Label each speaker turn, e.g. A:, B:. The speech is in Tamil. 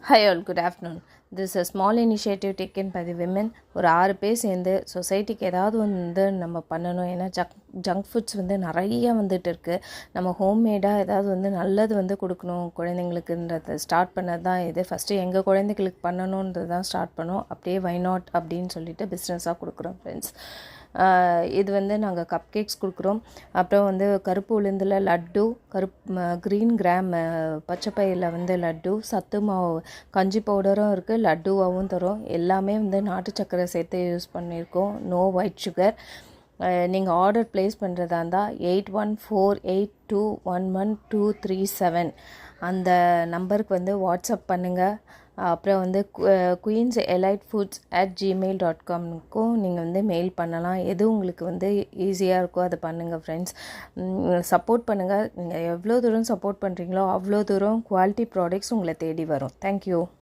A: Hi all, good afternoon. This is a small initiative taken by the women. ஒரு 6 பேர் சேர்ந்து சொசைட்டிக்கு ஏதாவது வந்து நம்ம பண்ணணும். ஏன்னா ஜங்க் ஃபுட்ஸ் வந்து நிறைய வந்துட்டு இருக்குது. நம்ம ஹோம்மேடாக ஏதாவது வந்து நல்லது வந்து கொடுக்கணும் குழந்தைங்களுக்குன்றதை ஸ்டார்ட் பண்ணது தான் இது. ஃபஸ்ட்டு எங்கள் குழந்தைகளுக்கு பண்ணணுன்றது தான் ஸ்டார்ட் பண்ணோம். அப்படியே வை நாட் அப்படின்னு சொல்லிட்டு பிஸ்னஸாக கொடுக்குறோம் ஃப்ரெண்ட்ஸ். இது வந்து நாங்கள் கப் கேக்ஸ் கொடுக்குறோம். அப்புறம் வந்து கருப்பு உளுந்தில் லட்டு, க்ரீன் கிராம் பச்சைப்பயிரில் வந்து லட்டு, சத்து மாவு கஞ்சி பவுடரும் இருக்குது, லட்டுவாகவும் தரும். எல்லாமே வந்து நாட்டு சக்கரை சேர்த்து யூஸ் பண்ணியிருக்கோம். No white sugar. நீங்கள் ஆர்டர் ப்ளேஸ் பண்ணுறதா இருந்தால் 8148211237 அந்த நம்பருக்கு வந்து வாட்ஸ்அப் பண்ணுங்கள். அப்புறம் வந்து queenselitefoods@gmail.comக்கும் நீங்கள் வந்து மெயில் பண்ணலாம். எது உங்களுக்கு வந்து ஈஸியாக இருக்கோ அதை பண்ணுங்கள் ஃப்ரெண்ட்ஸ். சப்போர்ட் பண்ணுங்கள். நீங்கள் எவ்வளோ தூரம் சப்போர்ட் பண்ணுறீங்களோ அவ்வளோ தூரம் குவாலிட்டி ப்ராடக்ட்ஸ் உங்களை தேடி வரும். தேங்க்யூ.